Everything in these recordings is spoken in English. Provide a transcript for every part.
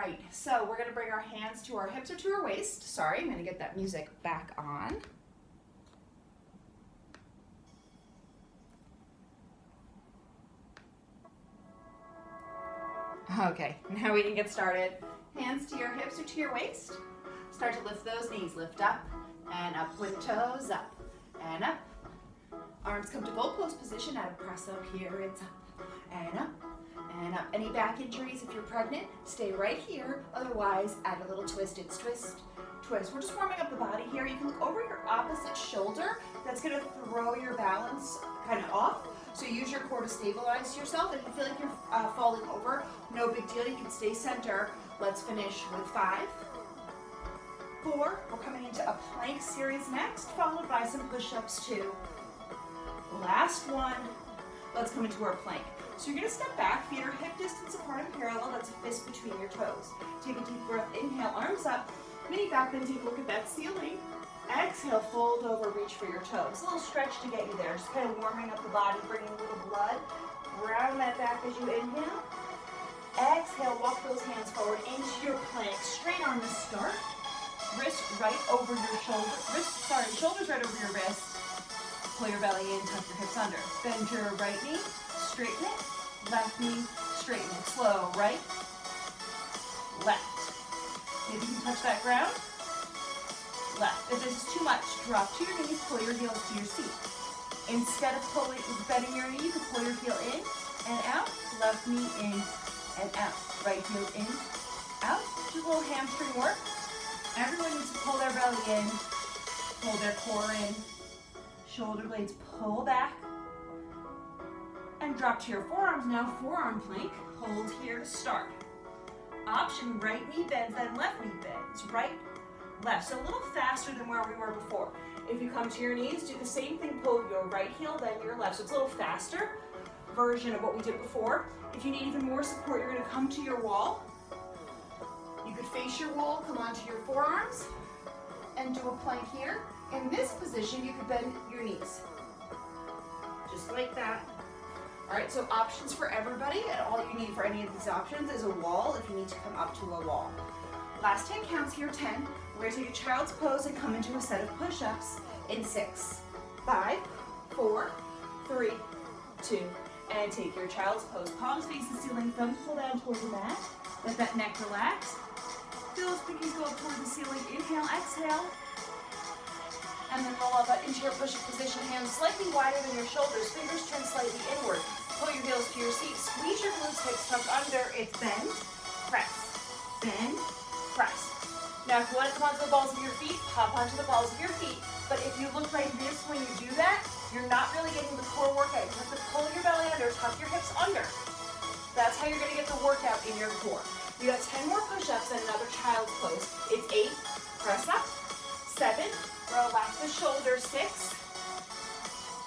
right, so we're gonna bring our hands to our hips or to our waist. Sorry, I'm gonna get that music back on. Okay, now we can get started. Hands to your hips or to your waist. Start to lift those knees. Lift up and up with toes, up and up. Arms come to goalpost position. Add a press up here. It's up and up and up. Any back injuries, if you're pregnant, stay right here. Otherwise, add a little twist. It's twist, twist. We're just warming up the body here. You can look over your opposite shoulder. That's gonna throw your balance kind of off. So use your core to stabilize yourself. If you feel like you're falling over, no big deal. You can stay center. Let's finish with 5, 4. We're coming into a plank series next, followed by some push-ups too. Last one. Let's come into our plank. So you're gonna step back, feet are hip distance apart and parallel. That's a fist between your toes. Take a deep breath, inhale, arms up. Mini back bend, take a look at that ceiling. Exhale, fold over, reach for your toes. A little stretch to get you there. Just kind of warming up the body, bringing a little blood. Round that back as you inhale. Exhale, walk those hands forward into your plank. Straight arm to start. Wrist right over your shoulder. Shoulders right over your wrist. Pull your belly in, tuck your hips under. Bend your right knee, straighten it. Left knee, straighten it. Slow, right, left. Maybe you can touch that ground. Left. If this is too much, drop to your knees, pull your heels to your seat. Instead of bending your knee, you can pull your heel in and out, left knee in and out, right heel in, out. Just a little hamstring work. Everyone needs to pull their belly in, pull their core in, shoulder blades pull back, and drop to your forearms now, forearm plank. Hold here to start. Option, right knee bends, then left knee bends, right, left. So a little faster than where we were before. If you come to your knees, do the same thing, pull your right heel, then your left. So it's a little faster version of what we did before. If you need even more support, you're gonna come to your wall. You could face your wall, come onto your forearms, and do a plank here. In this position, you could bend your knees. Just like that. All right, so options for everybody, and all you need for any of these options is a wall if you need to come up to a wall. Last 10 counts here, 10. We're gonna take a child's pose and come into a set of push-ups in 6, 5, 4, 3, 2, and take your child's pose. Palms face the ceiling, thumbs pull down towards the mat. Let that neck relax. Feel those pinkies go up towards the ceiling. Inhale, exhale. And then roll up into your push-up position, hands slightly wider than your shoulders, fingers turn slightly inward. Pull your heels to your seat, squeeze your glutes, hips tucked under. It's bend, press, bend, press. Now if you want to come onto the balls of your feet, hop onto the balls of your feet. But if you look like this when you do that, you're not really getting the core workout. You have to pull your belly under, tuck your hips under. That's how you're going to get the workout in your core. You got 10 more push-ups and another child's pose. It's 8, press up, 7, relax the shoulders, 6,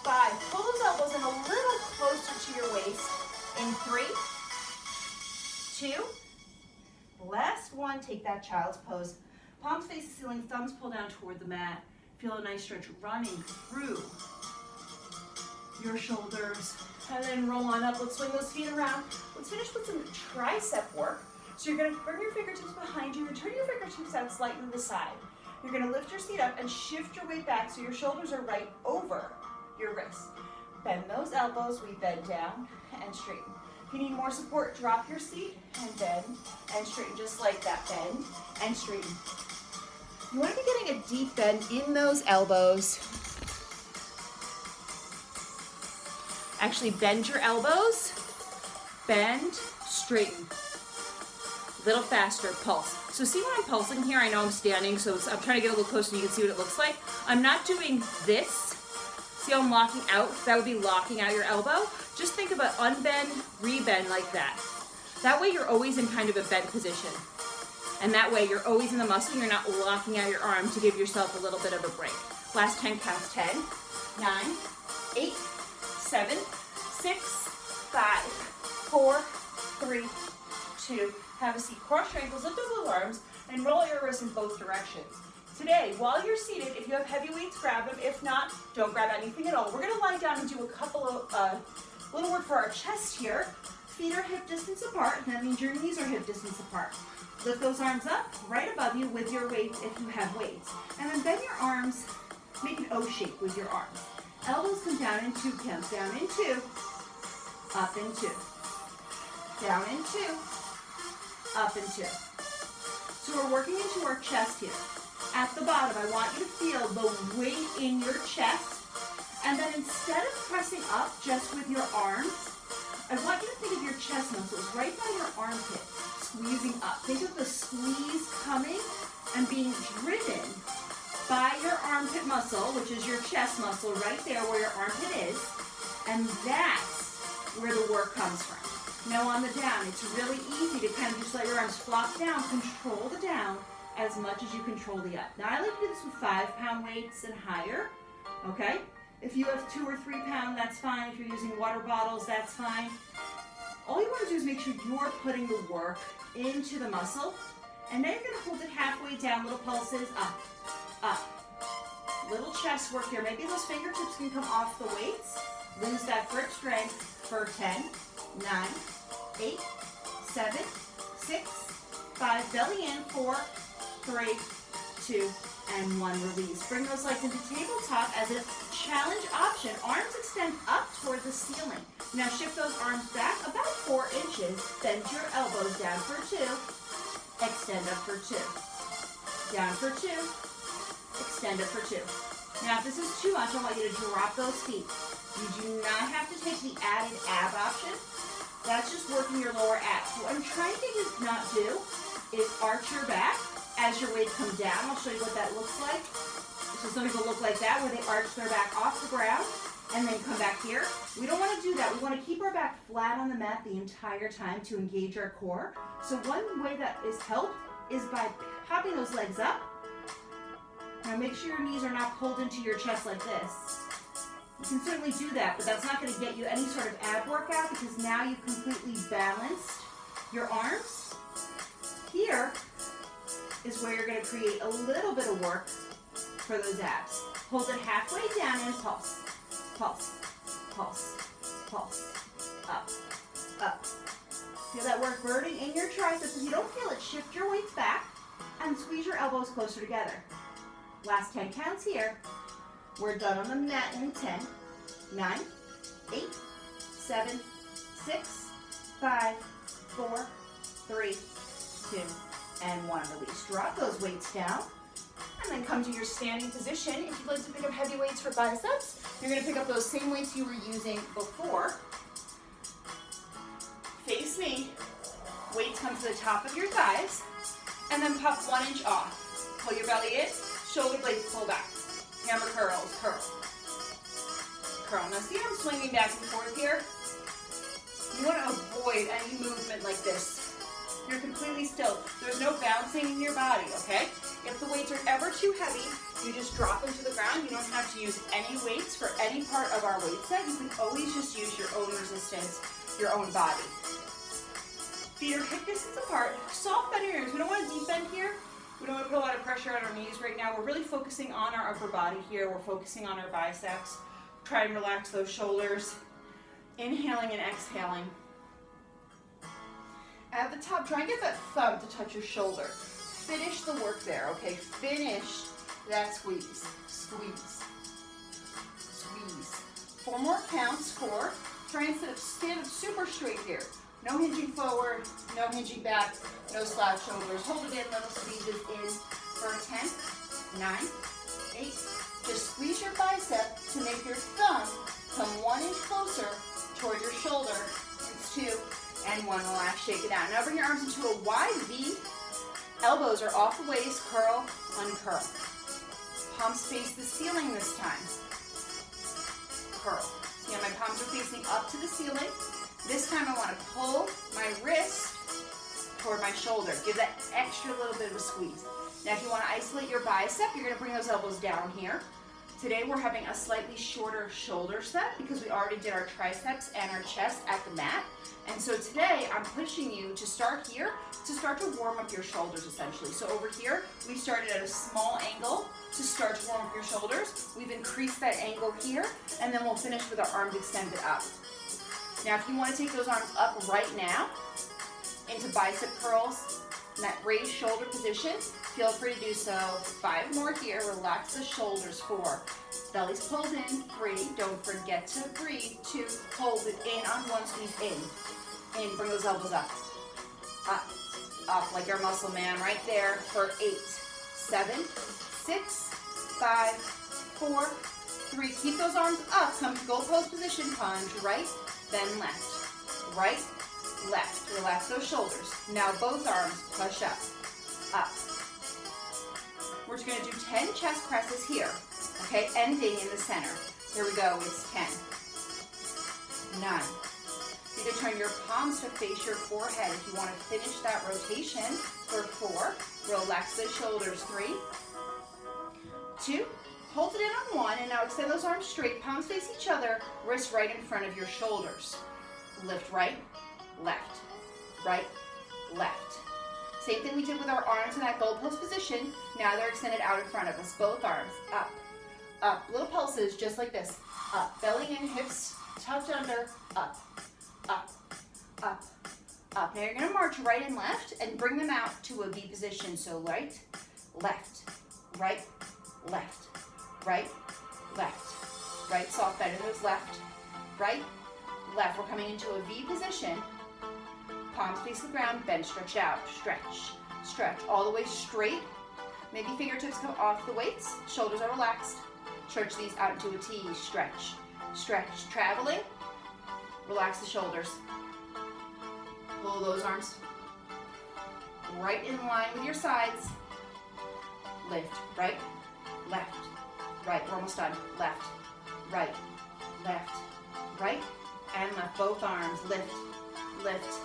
5. Pull those elbows in a little closer to your waist. In 3, 2, last one, take that child's pose. Palms face the ceiling, thumbs pull down toward the mat. Feel a nice stretch running through your shoulders. And then roll on up. Let's swing those feet around. Let's finish with some tricep work. So you're gonna bring your fingertips behind you and turn your fingertips out slightly to the side. You're gonna lift your seat up and shift your weight back so your shoulders are right over your wrists. Bend those elbows, we bend down and straighten. If you need more support, drop your seat and bend and straighten, just like that, bend and straighten. You wanna be getting a deep bend in those elbows. Actually bend your elbows, bend, straighten. A little faster, pulse. So see when I'm pulsing here, I know I'm standing, so I'm trying to get a little closer so you can see what it looks like. I'm not doing this. See how I'm locking out? That would be locking out your elbow. Just think about unbend, rebend like that. That way you're always in kind of a bent position. And that way you're always in the muscle, you're not locking out your arm to give yourself a little bit of a break. Last 10 counts, 10, 9, 8, 7, 6, 5, 4, 3, 2, have a seat. Cross your ankles, lift those little arms, and roll your wrists in both directions. Today, while you're seated, if you have heavy weights, grab them. If not, don't grab anything at all. We're gonna lie down and do a couple of, little work for our chest here. Feet are hip distance apart. That means your knees are hip distance apart. Lift those arms up right above you with your weights if you have weights. And then bend your arms, make an O shape with your arms. Elbows come down in 2 counts. Down in 2, up in 2. Down in 2, up in 2. So we're working into our chest here. At the bottom, I want you to feel the weight in your chest. And then instead of pressing up just with your arms, I want you to think of your chest muscles right by your armpit, squeezing up. Think of the squeeze coming and being driven by your armpit muscle, which is your chest muscle right there where your armpit is. And that's where the work comes from. Now on the down, it's really easy to kind of just let your arms flop down, control the down as much as you control the up. Now I like to do this with 5-pound weights and higher, okay? If you have 2 or 3 pound, that's fine. If you're using water bottles, that's fine. All you want to do is make sure you're putting the work into the muscle. And then you're going to hold it halfway down, little pulses, up, up. Little chest work here. Maybe those fingertips can come off the weights. Lose that grip strength for 10, 9, 8, 7, 6, 5. Belly in, 4, 3, 2, and 1. Release. Bring those legs into tabletop as a challenge option. Arms extend up toward the ceiling. Now shift those arms back about 4 inches. Bend your elbows down for 2. Extend up for 2. Down for 2. Extend up for 2. Now if this is too much, I want you to drop those feet. You do not have to take the added ab option. That's just working your lower abs. What I'm trying to not do is arch your back as your weights come down. I'll show you what that looks like. So some people look like that, where they arch their back off the ground and then come back here. We don't want to do that. We want to keep our back flat on the mat the entire time to engage our core. So one way that is helped is by popping those legs up. Now make sure your knees are not pulled into your chest like this. You can certainly do that, but that's not going to get you any sort of ab workout because now you've completely balanced your arms. Here is where you're going to create a little bit of work for those abs. Hold it halfway down and pulse, pulse, pulse, pulse, up, up. Feel that work burning in your triceps. If you don't feel it, shift your weights back and squeeze your elbows closer together. Last 10 counts here. We're done on the mat in 10, 9, 8, 7, 6, 5, 4, 3, 2, and 1. Release. Drop those weights down. And then come to your standing position. If you'd like to pick up heavy weights for biceps, you're going to pick up those same weights you were using before. Face me. Weights come to the top of your thighs. And then pop 1 inch off. Pull your belly in. Shoulder blades pull back. Hammer curls, curl. Curl. Now see how I'm swinging back and forth here? You want to avoid any movement like this. You're completely still. There's no bouncing in your body, okay? If the weights are ever too heavy, you just drop them to the ground. You don't have to use any weights for any part of our weight set. You can always just use your own resistance, your own body. Feet are hip distance apart. Soft bend your ears. We don't want to deep bend here. We don't want to put a lot of pressure on our knees right now. We're really focusing on our upper body here. We're focusing on our biceps. Try and relax those shoulders. Inhaling and exhaling. At the top, try and get that thumb to touch your shoulder. Finish the work there, okay? Finish that squeeze. Squeeze. Squeeze. 4 more counts. 4. Try and stand up super straight here. No hinging forward, no hinging back, no slouch shoulders. Hold it in, little squeezes in for 10, 9, 8. Just squeeze your bicep to make your thumb come 1 inch closer toward your shoulder. It's 2 and 1. Relax, shake it out. Now bring your arms into a wide V. Elbows are off the waist, curl, uncurl. Palms face the ceiling this time. Curl. See how my palms are facing up to the ceiling? This time I want to pull my wrist toward my shoulder. Give that extra little bit of a squeeze. Now if you want to isolate your bicep, you're going to bring those elbows down here. Today we're having a slightly shorter shoulder set because we already did our triceps and our chest at the mat. And so today I'm pushing you to start here, to start to warm up your shoulders essentially. So over here, we started at a small angle to start to warm up your shoulders. We've increased that angle here, and then we'll finish with our arms extended up. Now, if you want to take those arms up right now into bicep curls, in that raised shoulder position, feel free to do so. 5 more here. Relax the shoulders. 4. Belly's pulled in. 3. Don't forget to breathe. 2. Hold it in on 1. Squeeze in. In. Bring those elbows up. Up. Up like your muscle man right there for 8, 7, 6, 5, 4, 3. Keep those arms up. Come to goal pose position. Punch right, then left. Right, left. Relax those shoulders. Now both arms push up. Up. We're just going to do 10 chest presses here. Okay, ending in the center. Here we go. It's 10, 9. You can turn your palms to face your forehead if you want to finish that rotation for 4. Relax the shoulders. 3, 2. Hold it in on 1, and now extend those arms straight. Palms face each other. Wrists right in front of your shoulders. Lift right, left, right, left. Same thing we did with our arms in that goal pose position. Now they're extended out in front of us. Both arms up, up. Little pulses just like this. Up, belly in, hips tucked under, up, up, up, up. Now you're going to march right and left and bring them out to a V position. So right, left, right, left, right, left, right. Soft bend in those left, right, left. We're coming into a V position. Palms face the ground, bend, stretch out, stretch, stretch, all the way straight. Maybe fingertips come off the weights, shoulders are relaxed. Stretch these out into a T, stretch, stretch. Traveling, relax the shoulders. Pull those arms right in line with your sides. Lift, right, left, right. We're almost done. Left, right, left, right, and left. Both arms, lift, lift,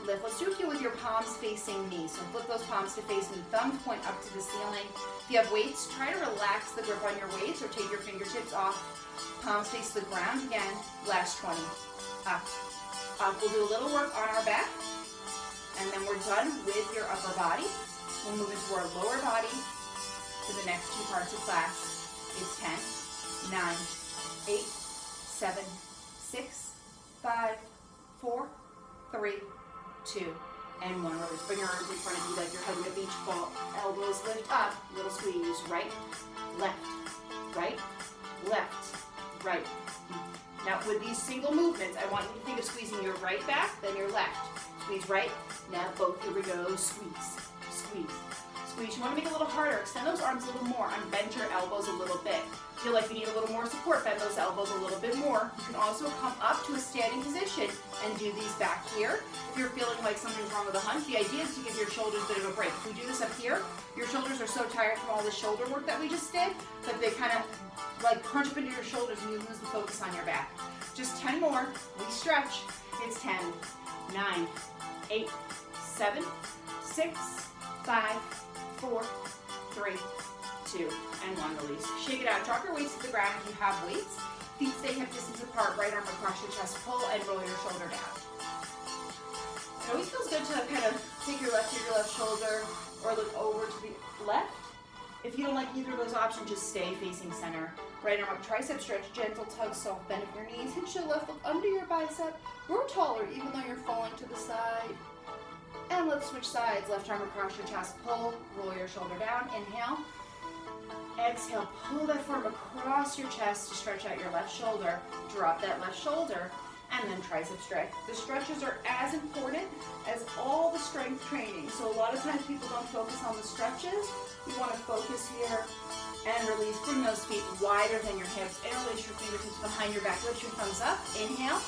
lift. Let's do a few with your palms facing me. So flip those palms to face me. Thumbs point up to the ceiling. If you have weights, try to relax the grip on your weights or take your fingertips off. Palms face the ground again. Last 20. Up, up. We'll do a little work on our back, and then we're done with your upper body. We'll move into our lower body to the next 2 parts of class. It's 10, 9, 8, 7, 6, 5, 4, 3, 2, and 1. Release. Bring your arms in front of you like you're hugging a beach ball. Elbows lift up. Little squeeze. Right, left, right, left, right. Now with these single movements, I want you to think of squeezing your right back, then your left. Squeeze right. Now both. Here we go. Squeeze, squeeze, squeeze. You want to make it a little harder. Extend those arms a little more. Unbend your elbows a little bit. Feel like you need a little more support. Bend those elbows a little bit more. You can also come up to a standing position and do these back here. If you're feeling like something's wrong with a hunch, the idea is to give your shoulders a bit of a break. If we do this up here, your shoulders are so tired from all the shoulder work that we just did that they kind of like crunch up into your shoulders and you lose the focus on your back. Just 10 more. We stretch. It's 10, 9, 8, 7, 6, 5, 4, 3, 2, and 1. Release. Shake it out. Drop your weights to the ground if you have weights. Feet stay hip distance apart. Right arm across your chest. Pull and roll your shoulder down. It always feels good to kind of take your left to your left shoulder or look over to the left. If you don't like either of those options, just stay facing center. Right arm up, tricep stretch, gentle tug, soft bend of your knees. Hinge your left, look under your bicep. Grow taller even though you're falling to the side. And let's switch sides. Left arm across your chest. Pull, roll your shoulder down. Inhale. Exhale, pull that forearm across your chest to stretch out your left shoulder. Drop that left shoulder, and then tricep stretch. The stretches are as important as all the strength training. So a lot of times people don't focus on the stretches. You want to focus here and release. Bring those feet wider than your hips. Interlace your fingertips behind your back. Lift your thumbs up. Inhale.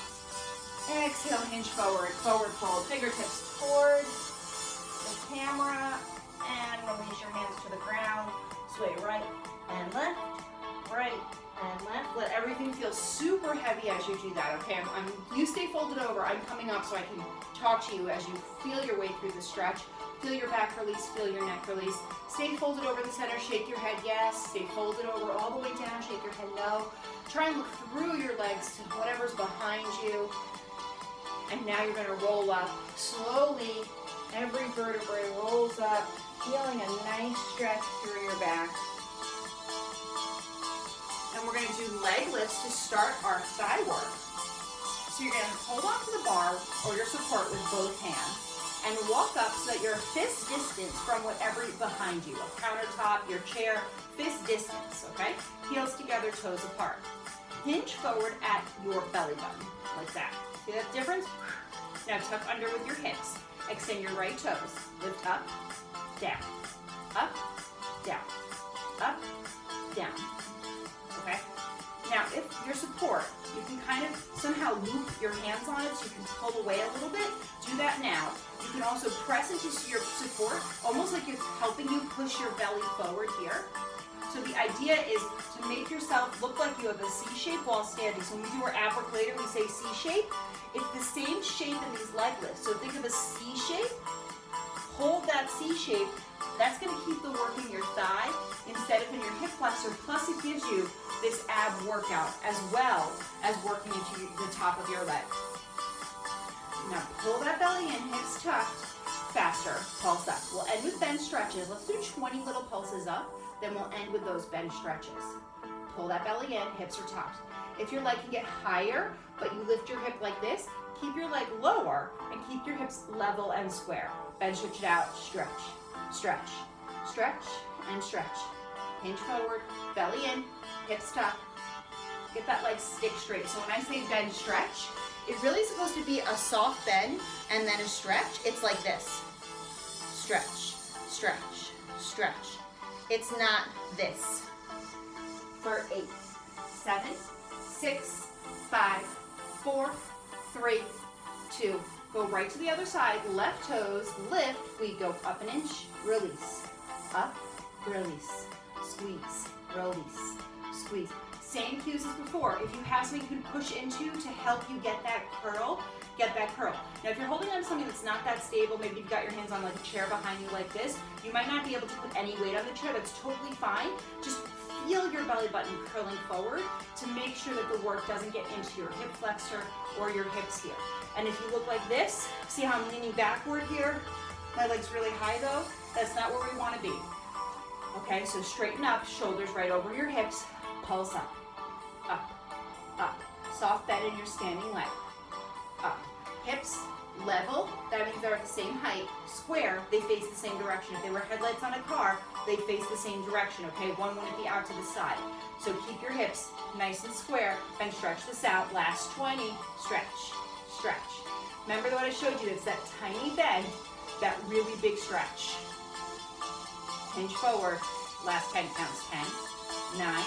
Exhale, hinge forward. Forward fold. Fingertips towards the camera. And release your hands to the ground. Sway right and left, right and left. Let everything feel super heavy as you do that, okay? You stay folded over. I'm coming up so I can talk to you as you feel your way through the stretch. Feel your back release, feel your neck release. Stay folded over the center, shake your head, yes. Stay folded over all the way down, shake your head, no. Try and look through your legs to whatever's behind you. And now you're gonna roll up slowly. Every vertebrae rolls up. Feeling a nice stretch through your back. And we're going to do leg lifts to start our thigh work. So you're gonna hold on to the bar or your support with both hands and walk up so that you're fist distance from whatever is behind you, a countertop, your chair, fist distance, okay? Heels together, toes apart. Hinge forward at your belly button, like that. See that difference? Now tuck under with your hips. Extend your right toes. Lift up, down, up, down, up, down, okay? Now if your support, you can kind of somehow loop your hands on it so you can pull away a little bit. Do that now. You can also press into your support, almost like it's helping you push your belly forward here. So the idea is to make yourself look like you have a C shape while standing. So when we do our ab work later, we say C shape. It's the same shape in these leg lifts. So think of a C shape. Hold that C shape. That's going to keep the work in your thigh instead of in your hip flexor. Plus it gives you this ab workout as well as working into the top of your leg. Now pull that belly in, hips tucked, faster, pulse up. We'll end with bench stretches. Let's do 20 little pulses up, then we'll end with those bench stretches. Pull that belly in, hips are tucked. If your leg can get higher, but you lift your hip like this, keep your leg lower and keep your hips level and square. Bench stretch it out, stretch, stretch, stretch, and stretch. Hinge forward, belly in, hips tucked. Get that leg stick straight. So when I say bench stretch, it really is supposed to be a soft bend and then a stretch. It's like this. Stretch, stretch, stretch. It's not this. For 8, 7, 6, 5, 4, 3, 2. Go right to the other side. Left toes, lift. We go up an inch, release. Up, release. Squeeze, release, squeeze. Same cues as before. If you have something you can push into to help you get that curl, get that curl. Now if you're holding on to something that's not that stable, maybe you've got your hands on like a chair behind you like this, you might not be able to put any weight on the chair. That's totally fine. Just feel your belly button curling forward to make sure that the work doesn't get into your hip flexor or your hips here. And if you look like this, see how I'm leaning backward here? My leg's really high though. That's not where we want to be. Okay, so straighten up, shoulders right over your hips, pulse up, up, up. Soft bend in your standing leg, up. Hips level, that means they're at the same height. Square, they face the same direction. If they were headlights on a car, they'd face the same direction, okay? One wouldn't be out to the side. So keep your hips nice and square and stretch this out. Last 20, stretch, stretch. Remember what I showed you, it's that tiny bend, that really big stretch. Hinge forward, last 10 counts, 10, 9,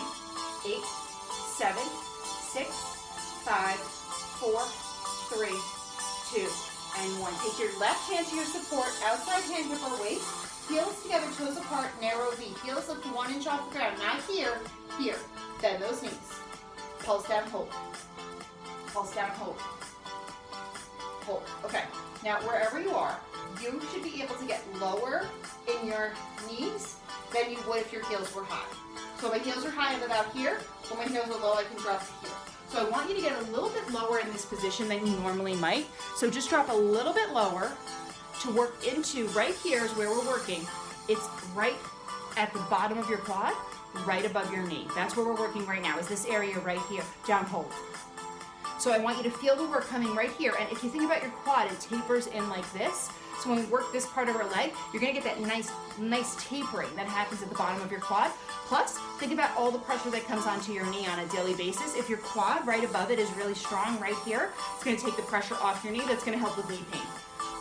8, 7, 6, 5, 4, 3, 2, and 1. Take your left hand to your support, outside hand, hip or waist, heels together, toes apart, narrow V. Heels lift 1 inch off the ground, not here, here. Bend those knees. Pulse down, hold. Pulse down, hold. Hold, okay. Now wherever you are, you should be able to get lower in your knees than you would if your heels were high. So my heels are high and about here, when my heels are low, I can drop to here. So I want you to get a little bit lower in this position than you normally might. So just drop a little bit lower to work into right here is where we're working. It's right at the bottom of your quad, right above your knee. That's where we're working right now, is this area right here. Down, hold. So I want you to feel the work coming right here. And if you think about your quad, it tapers in like this. So when we work this part of our leg, you're gonna get that nice tapering that happens at the bottom of your quad. Plus, think about all the pressure that comes onto your knee on a daily basis. If your quad right above it is really strong right here, it's gonna take the pressure off your knee. That's gonna help with knee pain.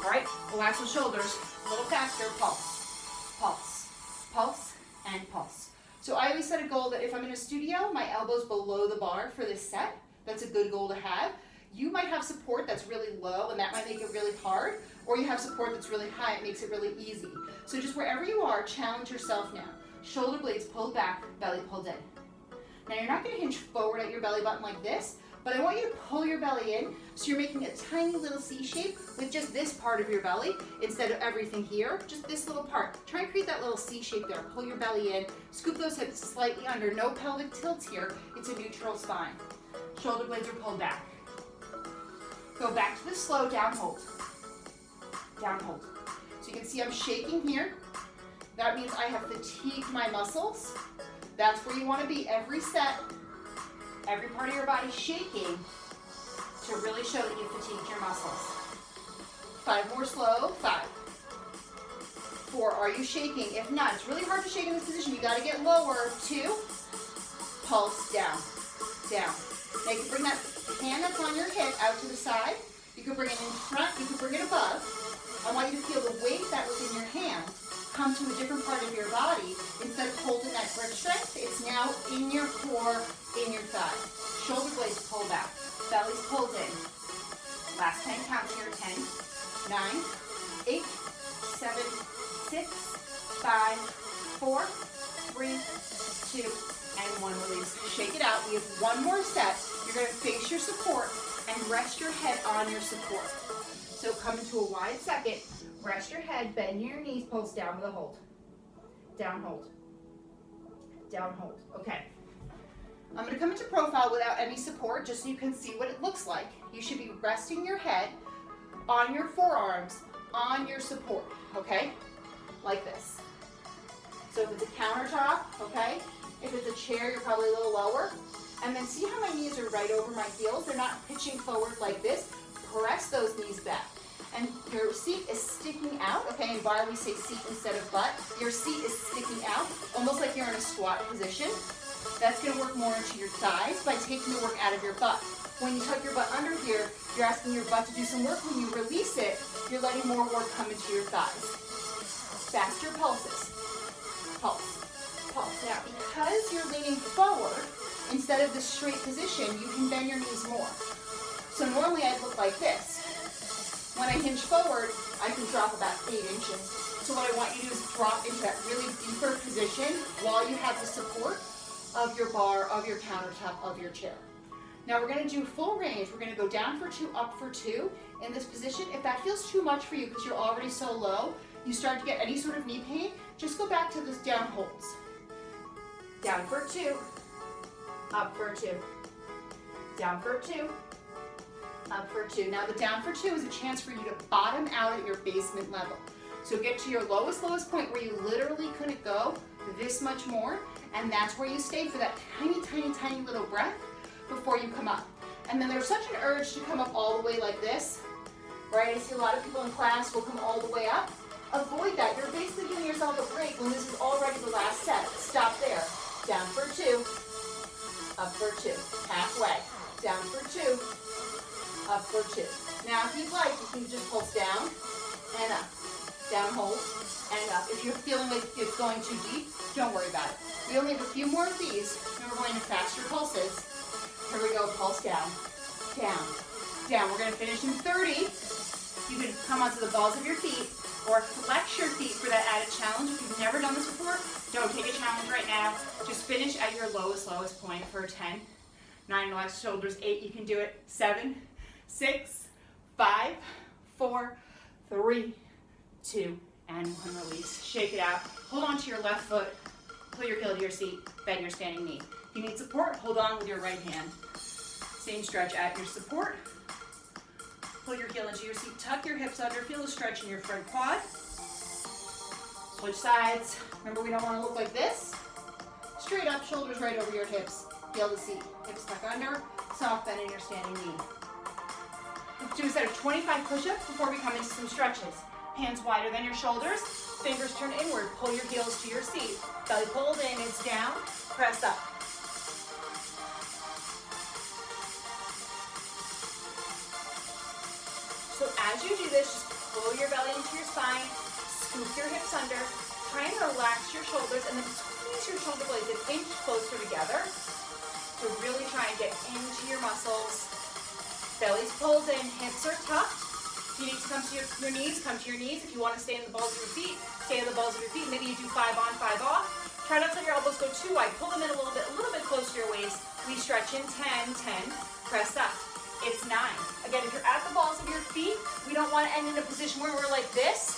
All right, relax the shoulders, a little faster, pulse, pulse, pulse, and pulse. So I always set a goal that if I'm in a studio, my elbow's below the bar for this set. That's a good goal to have. You might have support that's really low and that might make it really hard, or you have support that's really high, it makes it really easy. So just wherever you are, challenge yourself now. Shoulder blades pulled back, belly pulled in. Now you're not gonna hinge forward at your belly button like this, but I want you to pull your belly in so you're making a tiny little C shape with just this part of your belly instead of everything here, just this little part. Try and create that little C shape there. Pull your belly in, scoop those hips slightly under, no pelvic tilts here, it's a neutral spine. Shoulder blades are pulled back. Go back to the slow down hold. Down hold. So you can see I'm shaking here. That means I have fatigued my muscles. That's where you want to be every set. Every part of your body shaking to really show that you fatigued your muscles. 5 more slow. 5. 4. Are you shaking? If not, it's really hard to shake in this position. You got to get lower. 2. Pulse down. Down. Now you can bring that hand that's on your hip out to the side. You can bring it in front. You can bring it above. I want you to feel the weight that was in your hand come to a different part of your body. Instead of holding that grip strength, it's now in your core, in your thigh. Shoulder blades pull back. Belly's pulled in. Last 10 counts here. 10, 9, 8, 7, 6, 5, 4, 3, 2, and 1. Release. Shake it out. We have one more set. You're going to face your support and rest your head on your support. So come into a wide second. Rest your head, bend your knees, pulse down with a hold. Down, hold. Down, hold. Okay. I'm going to come into profile without any support, just so you can see what it looks like. You should be resting your head on your forearms, on your support, okay? Like this. So if it's a countertop, okay? If it's a chair, you're probably a little lower. And then see how my knees are right over my heels? They're not pitching forward like this. Press those knees back. And your seat is sticking out, okay? In Barre, we say seat instead of butt. Your seat is sticking out, almost like you're in a squat position. That's gonna work more into your thighs by taking the work out of your butt. When you tuck your butt under here, you're asking your butt to do some work. When you release it, you're letting more work come into your thighs. Faster pulses. Pulse, pulse. Now, because you're leaning forward, instead of this straight position, you can bend your knees more. So normally I'd look like this. When I hinge forward, I can drop about 8 inches. So what I want you to do is drop into that really deeper position while you have the support of your bar, of your countertop, of your chair. Now we're gonna do full range. We're gonna go down for 2, up for 2 in this position. If that feels too much for you because you're already so low, you start to get any sort of knee pain, just go back to this down holds. Down for 2, up for 2, down for 2, up for 2. Now the down for 2 is a chance for you to bottom out at your basement level. So get to your lowest point where you literally couldn't go this much more, and that's where you stay for that tiny, tiny, tiny little breath before you come up. And then there's such an urge to come up all the way like this, right? I see a lot of people in class will come all the way up. Avoid that. You're basically giving yourself a break when this is already the last set. Stop there. Down for 2, up for 2. Halfway. Down for 2, up for 2. Now, if you'd like, you can just pulse down and up. Down, hold, and up. If you're feeling like it's going too deep, don't worry about it. We only have a few more of these, and we're going to faster pulses. Here we go, pulse down, down, down. We're going to finish in 30. You can come onto the balls of your feet or flex your feet for that added challenge. If you've never done this before, don't take a challenge right now. Just finish at your lowest point for 10, 9, relax shoulders, 8, you can do it, 7, 6, 5, 4, 3, 2, and 1, release. Shake it out. Hold on to your left foot. Pull your heel to your seat. Bend your standing knee. If you need support, hold on with your right hand. Same stretch at your support. Pull your heel into your seat. Tuck your hips under. Feel a stretch in your front quad. Switch sides. Remember, we don't want to look like this. Straight up, shoulders right over your hips. Heel to seat. Hips tuck under. Soft bend in your standing knee. Let's do a set of 25 push-ups before we come into some stretches. Hands wider than your shoulders, fingers turn inward, pull your heels to your seat. Belly pulled in, it's down, press up. So as you do this, just pull your belly into your spine, scoop your hips under, try and relax your shoulders, and then squeeze your shoulder blades an inch closer together to really try and get into your muscles. Belly's pulled in, hips are tucked. If you need to come to your knees, come to your knees. If you want to stay in the balls of your feet, stay in the balls of your feet. Maybe you do 5 on, 5 off. Try not to let your elbows go too wide. Pull them in a little bit close to your waist. We stretch in 10, 10, press up. It's 9. Again, if you're at the balls of your feet, we don't want to end in a position where we're like this.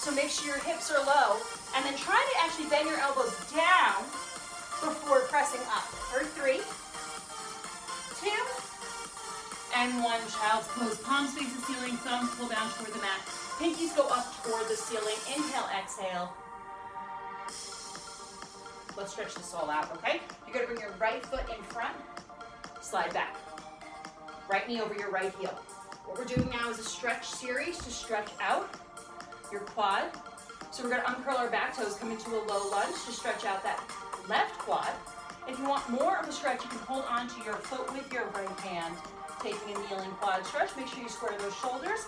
So make sure your hips are low. And then try to actually bend your elbows down before pressing up. For 3, 2, and 1. Child's pose. Palms face the ceiling, thumbs pull down toward the mat. Pinkies go up toward the ceiling. Inhale, exhale. Let's stretch this all out, okay? You're gonna bring your right foot in front, slide back. right knee over your right heel. What we're doing now is a stretch series to stretch out your quad. So we're going to uncurl our back toes, come into a low lunge to stretch out that left quad. If you want more of a stretch, you can hold onto your foot with your right hand, taking a kneeling quad stretch. Make sure you square those shoulders.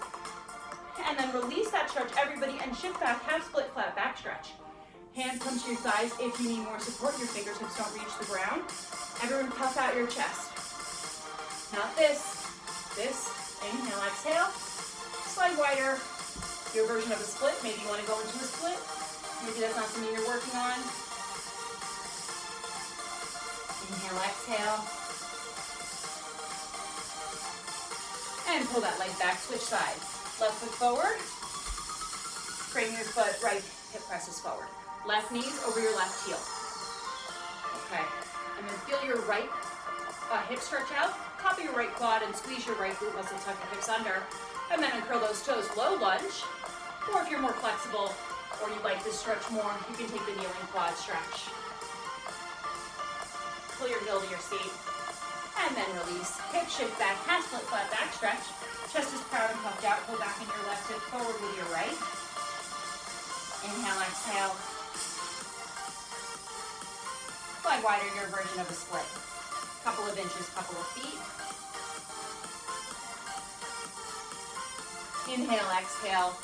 And then release that stretch, everybody, and shift back, half split, flat back stretch. Hands come to your thighs if you need more support. Your fingertips don't reach the ground. Everyone puff out your chest. Not this. This. Inhale, exhale. Slide wider. Your version of a split. Maybe you want to go into a split. Maybe that's not something you're working on. Inhale, exhale. And pull that leg back, switch sides. Left foot forward. Bring your foot, right hip presses forward. Left knees over your left heel. Okay. And then feel your right hip stretch out. Top of your right quad and squeeze your right glute muscle, tuck your hips under. And then uncurl those toes, low lunge. Or if you're more flexible or you like this stretch more, you can take the kneeling quad stretch. Pull your heel to your seat. And then release. Hip shift back, half split, flat back stretch. Chest is proud and puffed out. Pull back in your left hip forward with your right. Inhale, exhale. Slide wider, your version of a split. Couple of inches, couple of feet. Inhale, exhale.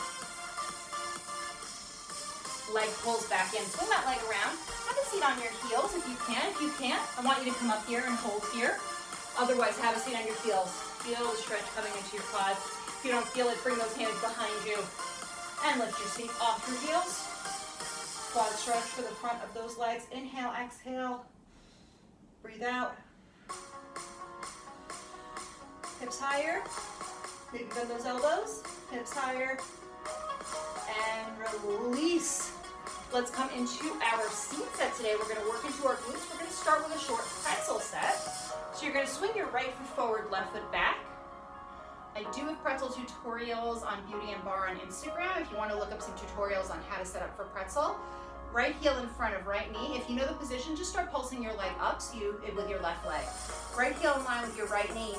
Leg pulls back in. Swing that leg around. Have a seat on your heels if you can. If you can't, I want you to come up here and hold here. Otherwise, have a seat on your heels. Feel the stretch coming into your quads. If you don't feel it, bring those hands behind you and lift your seat off your heels. Quad stretch for the front of those legs. Inhale, exhale. Breathe out. Hips higher. Maybe bend those elbows. Hips higher. And release. Let's come into our seat set today. We're going to work into our glutes. We're going to start with a short pretzel set. So you're going to swing your right foot forward, left foot back. I do have pretzel tutorials on Beauty and Barre on Instagram if you want to look up some tutorials on how to set up for pretzel. Right heel in front of right knee. If you know the position, just start pulsing your leg up with your left leg. Right heel in line with your right knee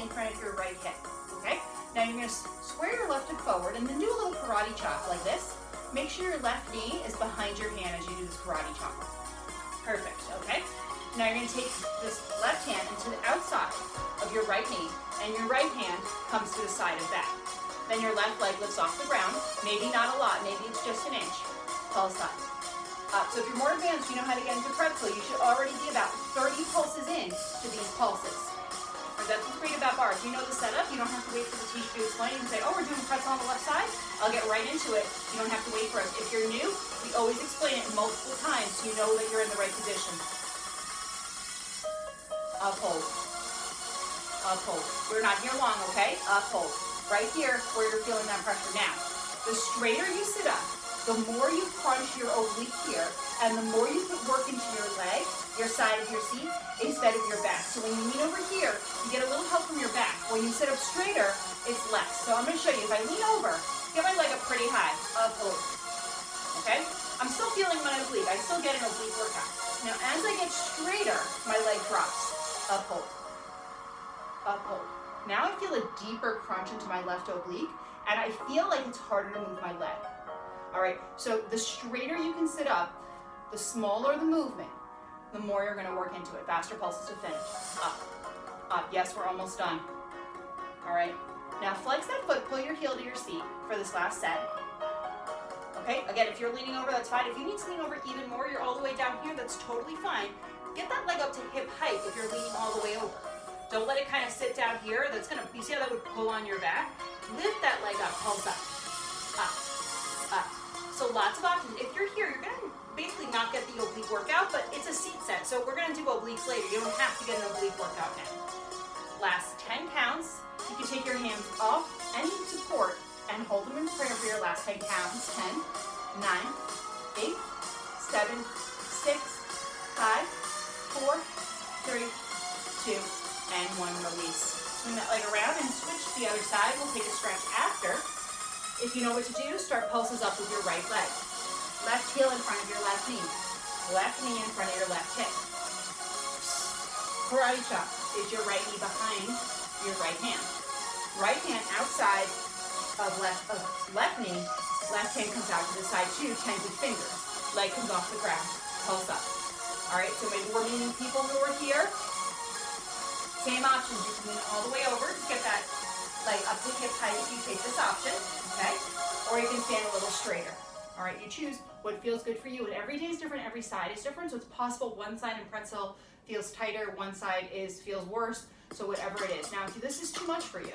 in front of your right hip. Okay? Now you're going to square your left hip forward and then do a little karate chop like this. Make sure your left knee is behind your hand as you do this karate chop. Perfect, okay? Now you're going to take this left hand into the outside of your right knee, and your right hand comes to the side of that. Then your left leg lifts off the ground, maybe not a lot, maybe it's just an inch. Pulse up. Up. So if you're more advanced, you know how to get into pretzel, you should already be about 30 pulses in to these pulses. That's what's great about Barre. If you know the setup, you don't have to wait for the teacher to explain. You can say, oh, we're doing pretzel on the left side. I'll get right into it. You don't have to wait for us. If you're new, we always explain it multiple times so you know that you're in the right position. Up, hold. Up, hold. We're not here long, okay? Up, hold. Right here where you're feeling that pressure. Now, the straighter you sit up, the more you crunch your oblique here, and the more you put work into your leg, your side of your seat, instead of your back. So when you lean over here, you get a little help from your back. When you sit up straighter, it's less. So I'm going to show you. If I lean over, get my leg up pretty high. Up, hold. Okay? I'm still feeling my oblique. I still get an oblique workout. Now, as I get straighter, my leg drops. Up, hold. Up, hold. Now I feel a deeper crunch into my left oblique, and I feel like it's harder to move my leg. All right, so the straighter you can sit up, the smaller the movement, the more you're going to work into it. Faster pulses to finish. Up, up. Yes, we're almost done. All right, now flex that foot, pull your heel to your seat for this last set. Okay, again, if you're leaning over, that's fine. If you need to lean over even more, you're all the way down here, that's totally fine. Get that leg up to hip height if you're leaning all the way over. Don't let it kind of sit down here. That's going to, you see how that would pull on your back? Lift that leg up, pulse up, up, up. So lots of options. If you're here, you're going to basically not get the oblique workout, but it's a seat set. So we're going to do obliques later. You don't have to get an oblique workout now. Last 10 counts. You can take your hands off any support and hold them in prayer for your last 10 counts. 10, 9, 8, 7, 6, 5, 4, 3, 2, and 1. Release. Swing that leg around and switch to the other side. We'll take a stretch after. If you know what to do, start pulses up with your right leg. Left heel in front of your left knee. Left knee in front of your left hip. Karate chop is your right knee behind your right hand. Right hand outside of left knee, left hand comes out to the side too, tented fingers. Leg comes off the ground, pulse up. All right, so maybe we're meeting people who are here. Same options, you can lean all the way over, just get that leg up to hip height if you take this option, okay? Or you can stand a little straighter. All right, you choose what feels good for you, and every day is different, every side is different, so it's possible one side in pretzel feels tighter, one side feels worse, so whatever it is. Now, if this is too much for you,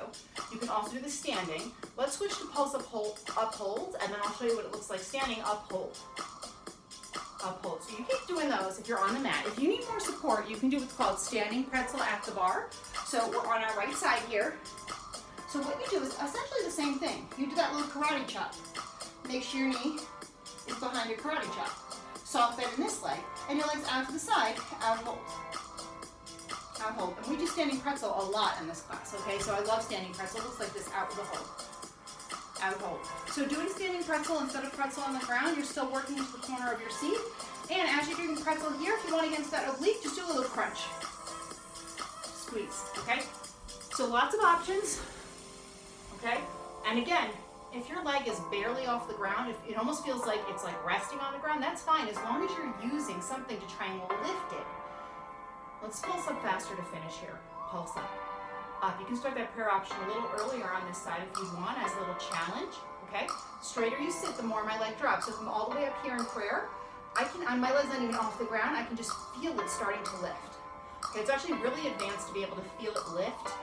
you can also do the standing. Let's switch to pulse up hold, and then I'll show you what it looks like standing up hold. Up hold. So you keep doing those if you're on the mat. If you need more support, you can do what's called standing pretzel at the bar. So we're on our right side here. So what you do is essentially the same thing. You do that little karate chop. Make sure your knee is behind your karate chop. Soft bend in this leg, and your legs out to the side, out hold. Out hold. And we do standing pretzel a lot in this class, okay? So I love standing pretzel. It looks like this, out with a hold. Out hold. So doing standing pretzel instead of pretzel on the ground, you're still working into the corner of your seat. And as you're doing pretzel here, if you want to get into that oblique, just do a little crunch. Squeeze, okay? So lots of options, okay? And again, if your leg is barely off the ground, if it almost feels like it's like resting on the ground, that's fine, as long as you're using something to try and lift it. Let's pulse up faster to finish here. Pulse up. Up. You can start that prayer option a little earlier on this side if you want, as a little challenge, okay? Straighter you sit, the more my leg drops. So if I'm all the way up here in prayer, my leg's not even off the ground, I can just feel it starting to lift. Okay, it's actually really advanced to be able to feel it lift.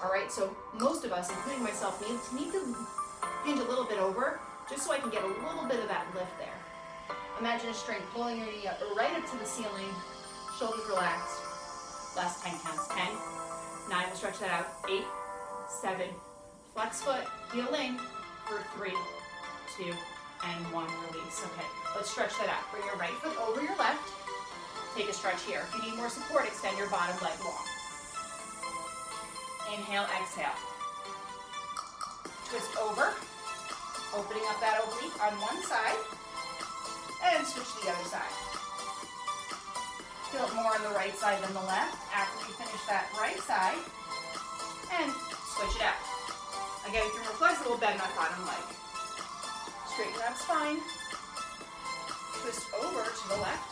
All right, so most of us, including myself, need to hinge a little bit over, just so I can get a little bit of that lift there. Imagine a string pulling your knee up, right up to the ceiling, shoulders relaxed. Last 10 counts. 10, 9, we'll stretch that out. 8, 7, flex foot, heel in for 3, 2, and 1, release. Okay, let's stretch that out. Bring your right foot over your left. Take a stretch here. If you need more support, extend your bottom leg long. Inhale, exhale. Twist over, opening up that oblique on one side, and switch to the other side. Feel it more on the right side than the left. After you finish that right side, and switch it out. Again, if you're more flexible, bend that bottom leg. Straighten that spine. Twist over to the left.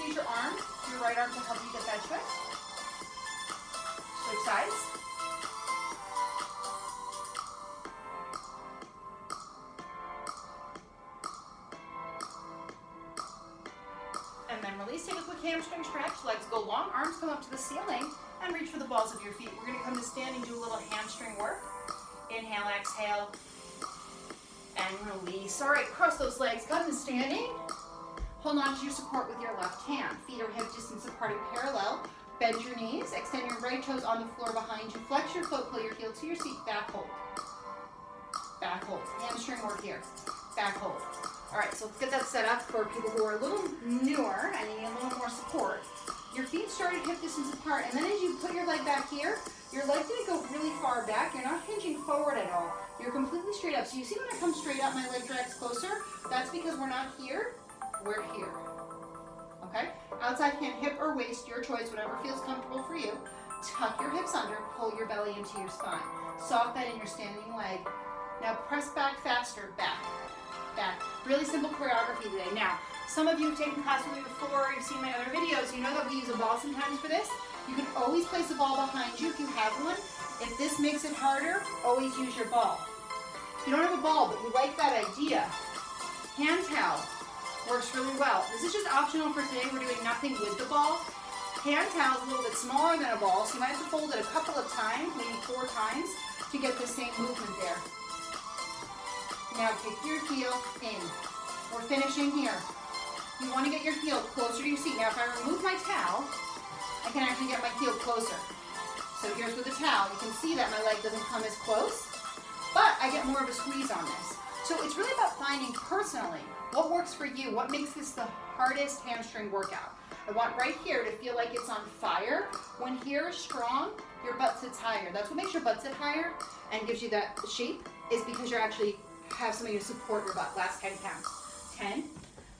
Use your arm, your right arm to help you get that twist. Switch sides. And then release, take a quick hamstring stretch, legs go long, arms come up to the ceiling, and reach for the balls of your feet. We're gonna come to standing, do a little hamstring work. Inhale, exhale, and release. All right, cross those legs, come to standing. Hold on to your support with your left hand. Feet are hip distance apart and parallel. Bend your knees, extend your right toes on the floor behind you. Flex your foot, pull your heel to your seat, back hold. Back hold. Hamstring work here. Back hold. All right, so let's get that set up for people who are a little newer and need a little more support. Your feet started hip distance apart, and then as you put your leg back here, your leg didn't go really far back. You're not hinging forward at all. You're completely straight up. So you see when I come straight up, my leg drags closer? That's because we're not here, we're here. Okay? Outside hand, hip or waist, your choice, whatever feels comfortable for you. Tuck your hips under, pull your belly into your spine. Soft bend in your standing leg. Now press back faster, back, back. Really simple choreography today. Now, some of you have taken class with me before, you've seen my other videos, you know that we use a ball sometimes for this. You can always place a ball behind you if you have one. If this makes it harder, always use your ball. If you don't have a ball, but you like that idea, hand towel works really well. This is just optional for today. We're doing nothing with the ball. Hand towel is a little bit smaller than a ball, so you might have to fold it a couple of times, maybe 4 times, to get the same movement there. Now kick your heel in. We're finishing here. You want to get your heel closer to your seat. Now if I remove my towel, I can actually get my heel closer. So here's with the towel. You can see that my leg doesn't come as close, but I get more of a squeeze on this. So it's really about finding personally what works for you, what makes this the hardest hamstring workout. I want right here to feel like it's on fire. When here is strong, your butt sits higher. That's what makes your butt sit higher and gives you that shape, is because you actually have something to support your butt. Last 10 counts. 10,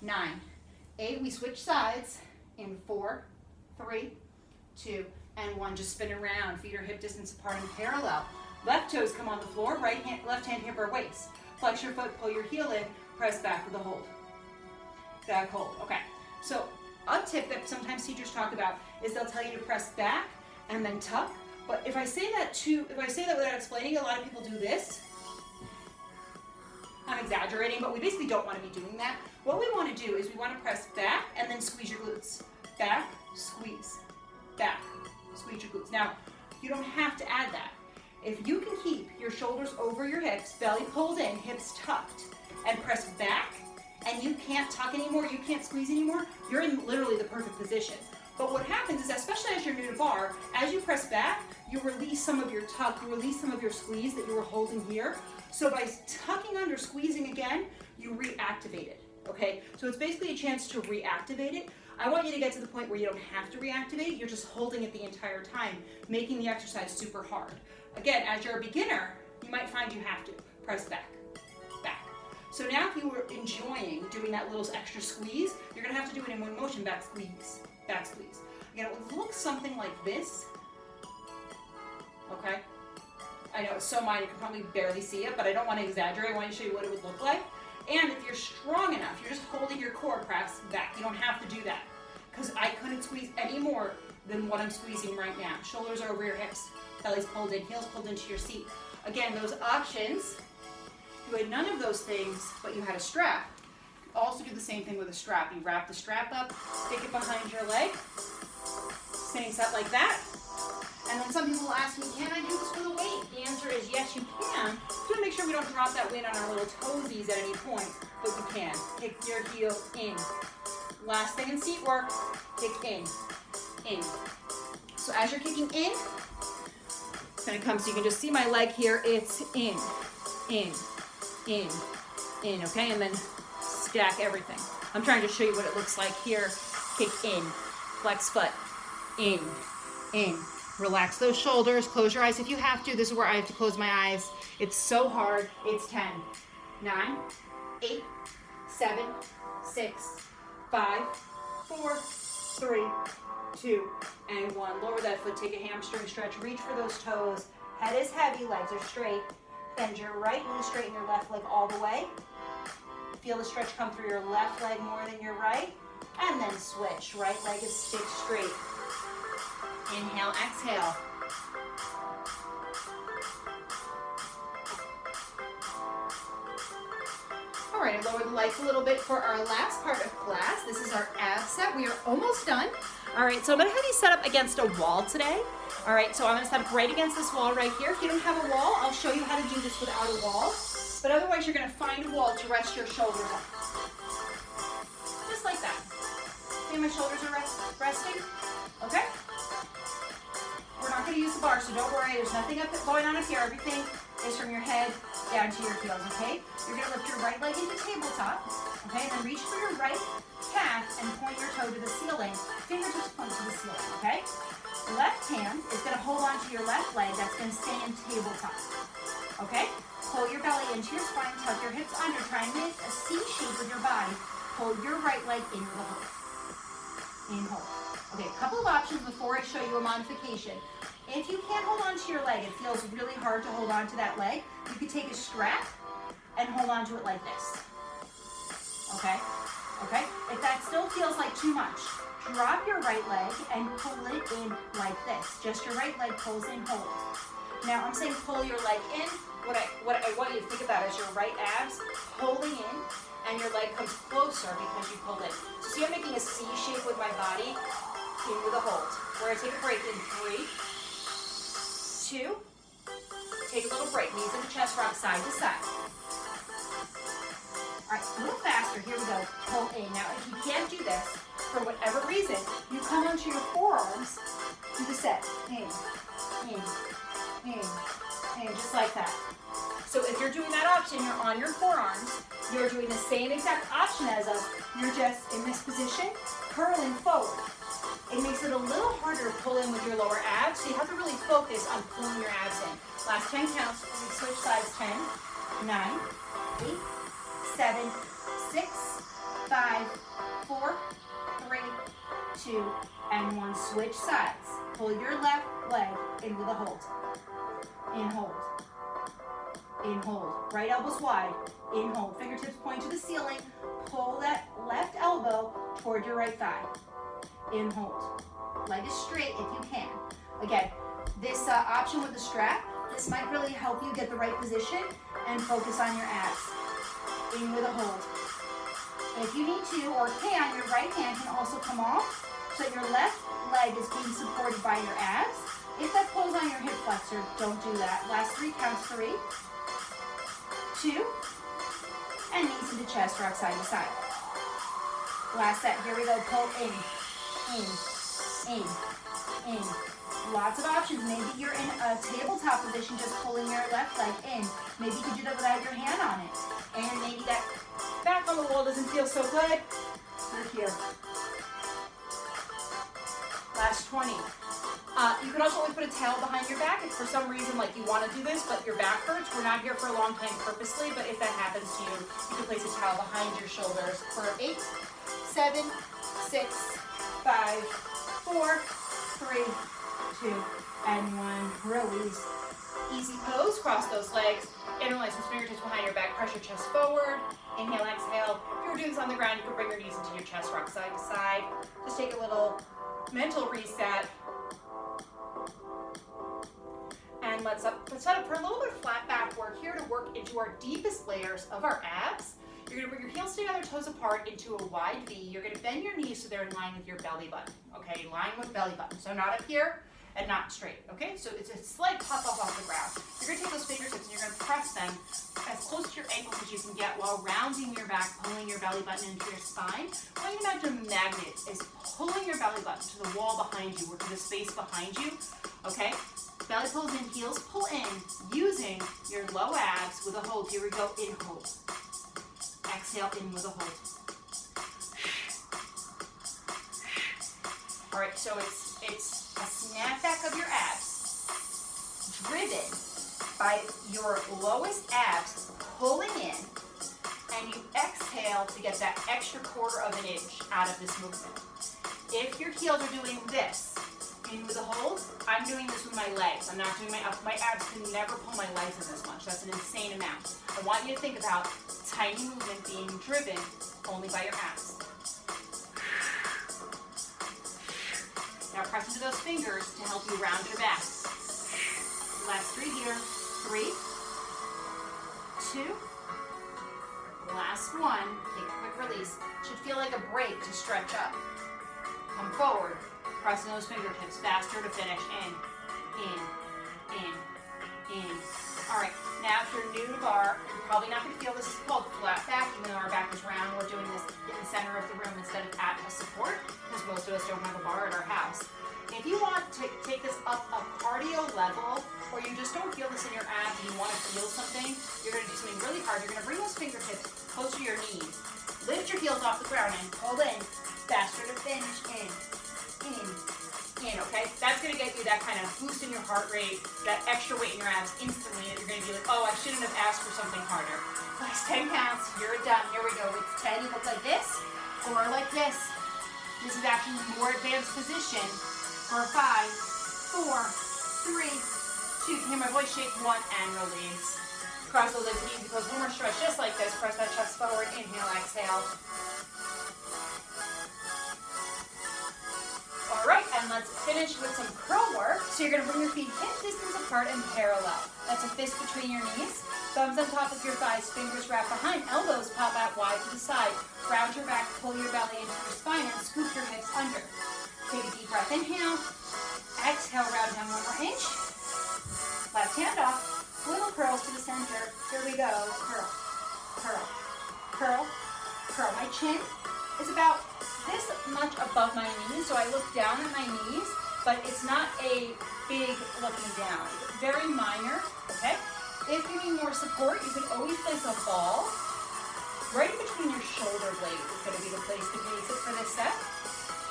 9, 8. We switch sides in 4, 3, 2, and 1. Just spin around. Feet are hip distance apart and parallel. Left toes come on the floor, left hand hip or waist. Flex your foot, pull your heel in, press back with a hold. Back hold. Okay. So a tip that sometimes teachers talk about is they'll tell you to press back and then tuck. But if I say that without explaining, a lot of people do this. I'm exaggerating, but we basically don't want to be doing that. What we want to do is we want to press back and then squeeze your glutes. Back, squeeze. Back, squeeze your glutes. Now, you don't have to add that. If you can keep your shoulders over your hips, belly pulled in, hips tucked, and press back, and you can't tuck anymore, you can't squeeze anymore, you're in literally the perfect position. But what happens is, especially as you're new to bar, as you press back, you release some of your tuck, you release some of your squeeze that you were holding here. So by tucking under, squeezing again, you reactivate it, okay? So it's basically a chance to reactivate it. I want you to get to the point where you don't have to reactivate, you're just holding it the entire time, making the exercise super hard. Again, as you're a beginner, you might find you have to press back, back. So now if you were enjoying doing that little extra squeeze, you're gonna have to do it in one motion, back squeeze, back squeeze. Again, it would look something like this, okay? I know it's so minor, you can probably barely see it, but I don't want to exaggerate. I want to show you what it would look like. And if you're strong enough, you're just holding your core, press back. You don't have to do that, because I couldn't squeeze any more than what I'm squeezing right now. Shoulders are over your hips, belly's pulled in, heels pulled into your seat. Again, those options, if you had none of those things, but you had a strap, you could also do the same thing with a strap. You wrap the strap up, stick it behind your leg, same set like that. And then some people will ask me, can I do this with a weight? The answer is yes, you can. Just want to make sure we don't drop that weight on our little toesies at any point, but you can. Kick your heel in. Last thing in seat work, kick in. So as you're kicking in, it's going to come, so you can just see my leg here. It's in, okay? And then stack everything. I'm trying to show you what it looks like here. Kick in, flex foot, in. Relax those shoulders, close your eyes if you have to. This is where I have to close my eyes. It's so hard. It's 10, 9, 8, 7, 6, 5, 4, 3, 2, and 1. Lower that foot, take a hamstring stretch, reach for those toes. Head is heavy, legs are straight. Bend your right knee, straighten your left leg all the way. Feel the stretch come through your left leg more than your right. And then switch. Right leg is stick straight. Inhale, exhale. All right, lower the lights a little bit for our last part of class. This is our ab set. We are almost done. All right, so I'm gonna have you set up against a wall today. All right, so I'm gonna set up right against this wall right here. If you don't have a wall, I'll show you how to do this without a wall. But otherwise, you're gonna find a wall to rest your shoulders on. Just like that. See, my shoulders are resting, okay? We're not going to use the bar, so don't worry. There's nothing going on up here. Everything is from your head down to your heels, okay? You're going to lift your right leg into tabletop, okay? And then reach for your right calf and point your toe to the ceiling. Fingertips point to the ceiling, okay? Left hand is going to hold onto your left leg. That's going to stay in tabletop, okay? Pull your belly into your spine, tuck your hips under. Try and make a C shape with your body. Pull your right leg in with a hold. In, hold. Okay, a couple of options before I show you a modification. If you can't hold on to your leg, it feels really hard to hold on to that leg, you could take a strap and hold on to it like this. Okay? Okay? If that still feels like too much, drop your right leg and pull it in like this. Just your right leg pulls in, hold. Now I'm saying pull your leg in. What I want you to think about is your right abs holding in, and your leg comes closer because you pulled in. So see, I'm making a C shape with my body, in with a hold. We're gonna take a break in 3, 2, take a little break. Knees in the chest, rock side to side. All right, a little faster, here we go. Pull in. Now, if you can't do this, for whatever reason, you come onto your forearms, do the set. In, just like that. So if you're doing that option, you're on your forearms, you're doing the same exact option as us, you're just in this position, curling forward. It makes it a little harder to pull in with your lower abs, so you have to really focus on pulling your abs in. Last 10 counts, we switch sides. 10, 9, 8, 7, 6, 5, 4, 3, 2, and 1. Switch sides. pull your left leg in with a hold. In, hold. In, hold. Right elbow's wide. In, hold. Fingertips point to the ceiling. Pull that left elbow toward your right thigh. In, hold. Leg is straight if you can. Again, this option with the strap, this might really help you get the right position and focus on your abs. In with a hold. If you need to or can, your right hand can also come off so that your left leg is being supported by your abs. If that pulls on your hip flexor, don't do that. Last 3 counts. 3, 2, and knees into chest, rock side to side. Last set, here we go, pull in, in. Lots of options. Maybe you're in a tabletop position, just pulling your left leg in. Maybe you can do that without your hand on it. And maybe that back on the wall doesn't feel so good. We're here. Last 20. You can also always put a towel behind your back if for some reason like you want to do this, but your back hurts. We're not here for a long time purposely, but if that happens to you, you can place a towel behind your shoulders for 8, 7, 6, 5, 4, 3, 2, and 1. Release. Easy pose. Cross those legs. Interlace those fingertips behind your back. Press your chest forward. Inhale, exhale. If you're doing this on the ground, you can bring your knees into your chest, rock side to side. Just take a little mental reset. And let's set up for a little bit of flat back work here to work into our deepest layers of our abs. You're going to bring your heels together, toes apart into a wide V. You're going to bend your knees so they're in line with your belly button. Okay, in line with belly button. So not up here and not straight. Okay, so it's a slight pop up off the ground. You're going to take those fingertips and you're going to press them as close to your ankles as you can get while rounding your back, pulling your belly button into your spine. What you imagine a magnet is pulling your belly button to the wall behind you or to the space behind you. Okay, belly pulls in, heels pull in, using your low abs with a hold. Here we go, in hold. Exhale, in with a hold. All right, so it's a snapback of your abs, driven by your lowest abs pulling in, and you exhale to get that extra 1/4 of an inch out of this movement. If your heels are doing this, in with a hold, I'm doing this with my legs. I'm not doing my abs can never pull my legs in this much. That's an insane amount. I want you to think about tiny movement being driven only by your abs. Now press into those fingers to help you round your back. Last 3 here. 3, 2, last 1. Take a quick release. Should feel like a break to stretch up. Come forward. Pressing those fingertips faster to finish. In. All right, now if you're new to barre, you're probably not going to feel this is called flat back, even though our back is round. We're doing this in the center of the room instead of at a support, because most of us don't have a barre at our house. If you want to take this up a cardio level, or you just don't feel this in your abs and you want to feel something, you're going to do something really hard. You're going to bring those fingertips close to your knees. Lift your heels off the ground and pull in. Faster to finish. In, okay? That's going to get you that kind of boost in your heart rate, that extra weight in your abs instantly that you're going to be like, oh, I shouldn't have asked for something harder. Last 10 counts. You're done. Here we go. It's 10. You look like this or like this. This is actually a more advanced position for 5, 4, 3, 2. Can you hear my voice? Shake 1 and release. Cross those legs and easy pose. One more stretch just like this. Press that chest forward. Inhale, exhale. All right, and let's finish with some curl work. So you're going to bring your feet hip distance apart and parallel. That's a fist between your knees. Thumbs on top of your thighs, fingers wrap behind, elbows pop out wide to the side. Round your back, pull your belly into your spine, and scoop your hips under. Take a deep breath, inhale. Exhale, round down 1 more inch. Left hand off. Little curls to the center. Here we go. Curl, curl, curl, curl. My chin is about this much above my knees, so I look down at my knees, but it's not a big looking down. It's very minor, okay? If you need more support, you can always place a ball right in between your shoulder blades. It's going to be the place to place it for this set.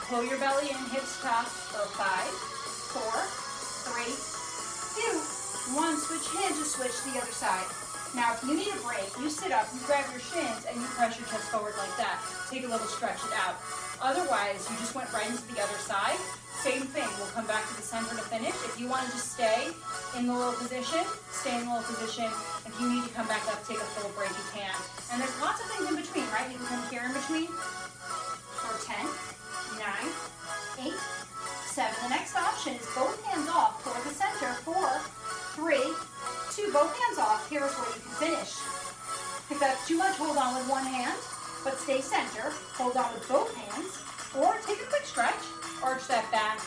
Pull your belly in, hips top for 5, 4, 3, 2, 1. Switch hands, just switch to the other side. Now, if you need a break, you sit up, you grab your shins, and you press your chest forward like that. Take a little stretch it out. Otherwise, you just went right into the other side. Same thing, we'll come back to the center to finish. If you want to just stay in the little position, stay in the little position. If you need to come back up, take a full break, you can. And there's lots of things in between, right? You can come here in between for 10, 9, 8, 7. The next option is both hands off toward the center. 4, 3, 2. Both hands off. Here's where you can finish. If that's too much, hold on with one hand, but stay center. Hold on with both hands, or take a quick stretch, arch that back,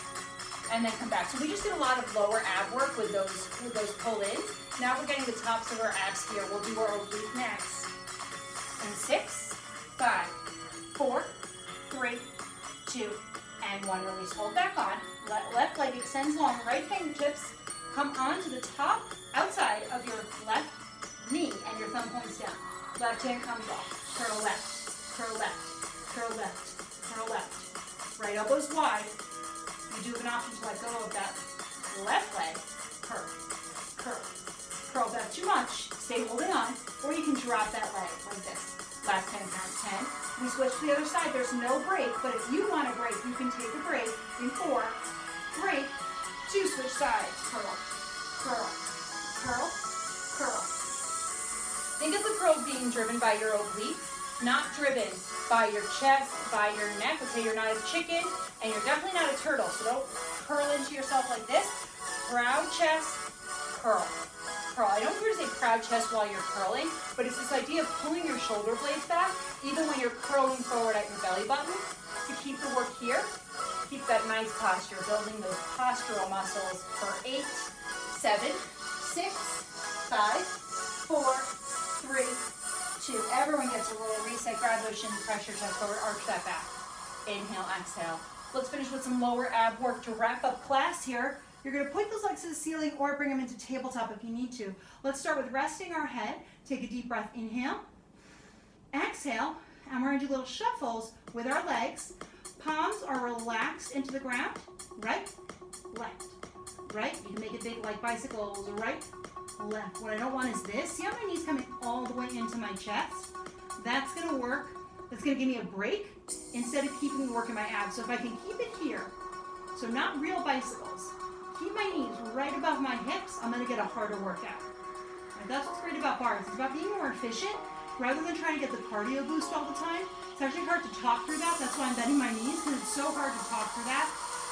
and then come back. So we just did a lot of lower ab work with those pull-ins. Now we're getting the tops of our abs here. We'll do our oblique next. In 6, 5, 4, 3, 2, and 1. Release. Hold back on. Left leg extends long. Right fingertips come onto the top outside of your left knee, and your thumb points down. Left hand comes off. Curl left, curl left, curl left, curl left. Right elbow's wide. You do have an option to let go of that left leg. Curl, curl, curl. That's too much. Stay holding on, or you can drop that leg like this. Last 10 counts. 10. We switch to the other side. There's no break, but if you want a break, you can take a break in 4, 3, 2. Switch sides. Curl, curl, curl, curl. Think of the curls being driven by your obliques, not driven by your chest, by your neck. Let's say you're not a chicken, and you're definitely not a turtle, so don't curl into yourself like this. Proud chest, curl. Curl. I don't hear to say proud chest while you're curling, but it's this idea of pulling your shoulder blades back, even when you're curling forward at your belly button, to keep the work here. Keep that nice posture, building those postural muscles for 8, 7, 6, 5, 4, 3, 2. Everyone gets a little reset. Grab those shins, press your chest forward, arch that back. Inhale, exhale. Let's finish with some lower ab work to wrap up class here. You're going to point those legs to the ceiling or bring them into tabletop if you need to. Let's start with resting our head. Take a deep breath. Inhale, exhale, and we're going to do little shuffles with our legs. Palms are relaxed into the ground. Right, left, right. You can make it big like bicycles. Right, left. What I don't want is this. See how my knees coming all the way into my chest? That's going to work. That's going to give me a break instead of keeping me working my abs. So if I can keep it here, so not real bicycles, keep my knees right above my hips, I'm going to get a harder workout. Right, that's what's great about bars. It's about being more efficient rather than trying to get the cardio boost all the time. It's actually hard to talk through that. That's why I'm bending my knees, because it's so hard to talk through that.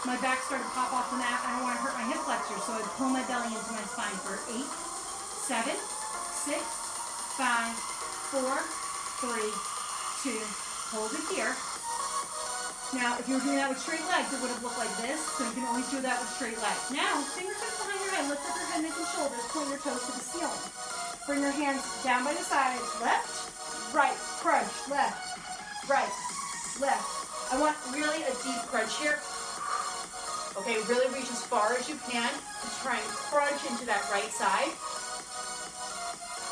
My back started to pop off the mat. I don't want to hurt my hip flexors, so I pull my belly into my spine for 8, 7, 6, 5, 4, 3, 2. Hold it here. Now, if you were doing that with straight legs, it would have looked like this, so you can always do that with straight legs. Now, fingertips behind your head, lift up your head, neck, and shoulders, point your toes to the ceiling. Bring your hands down by the sides, left, right, crunch, left, right, left. I want really a deep crunch here. Okay, really reach as far as you can to try and crunch into that right side.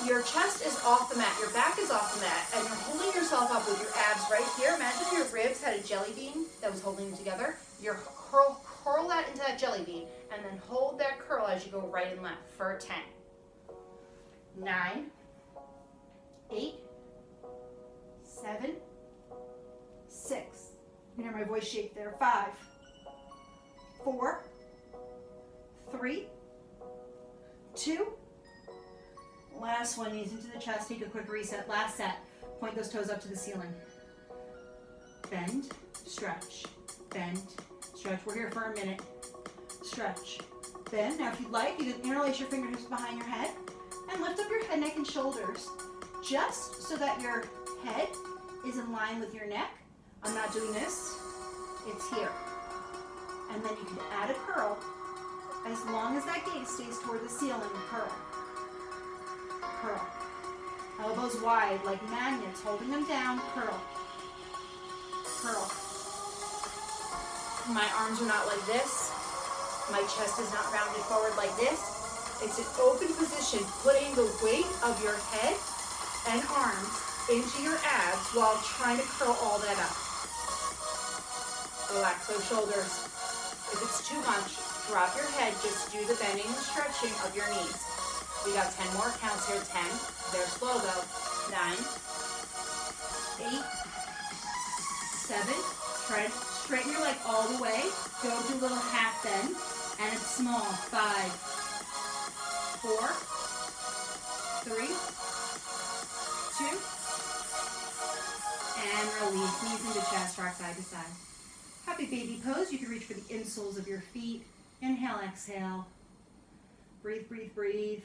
Your chest is off the mat, your back is off the mat, and you're holding yourself up with your abs right here. Imagine your ribs had a jelly bean that was holding them together. You're curl that into that jelly bean, and then hold that curl as you go right and left for 10, 9, 8, 7, 6. You can hear my voice shake there. 5, 4, 3, 2. Last one, knees into the chest, take a quick reset. Last set, point those toes up to the ceiling. Bend, stretch, bend, stretch. We're here for a minute. Stretch, bend. Now if you'd like, you can interlace your fingertips behind your head and lift up your head, neck, and shoulders just so that your head is in line with your neck. I'm not doing this, it's here. And then you can add a curl as long as that gaze stays toward the ceiling. Curl. Curl. Elbows wide like magnets, holding them down. Curl. Curl. My arms are not like this. My chest is not rounded forward like this. It's an open position, putting the weight of your head and arms into your abs while trying to curl all that up. Relax those shoulders. If it's too much, drop your head. Just do the bending and stretching of your knees. We got 10 more counts here. 10, There, slow though. 9, 8, 7. Try to straighten your leg all the way. Don't do a little half bend. And it's small. 5, 4, 3, 2, and release. Knees into chest, rock side to side. Happy baby pose. You can reach for the insoles of your feet. Inhale, exhale. Breathe, breathe, breathe.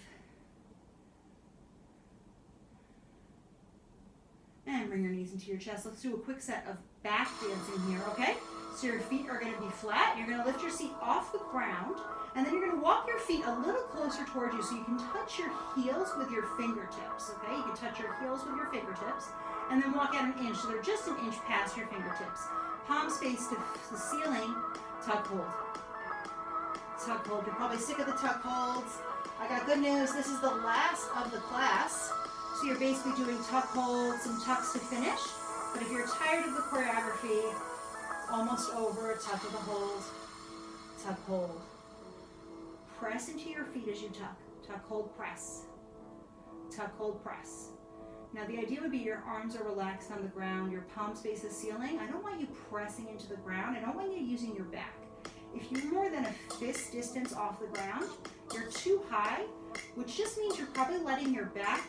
And bring your knees into your chest. Let's do a quick set of back dancing here, okay? So your feet are going to be flat. You're going to lift your seat off the ground. And then you're going to walk your feet a little closer towards you so you can touch your heels with your fingertips, okay? You can touch your heels with your fingertips. And then walk out an inch, so they're just an inch past your fingertips. Palms face to the ceiling. Tuck hold. Tuck hold. You're probably sick of the tuck holds. I got good news. This is the last of the class. So you're basically doing tuck holds, some tucks to finish. But if you're tired of the choreography, it's almost over. Tuck of the hold. Tuck hold. Press into your feet as you tuck. Tuck, hold, press. Tuck, hold, press. Now the idea would be your arms are relaxed on the ground, your palms face the ceiling. I don't want you pressing into the ground. I don't want you using your back. If you're more than a fist distance off the ground, you're too high, which just means you're probably letting your back,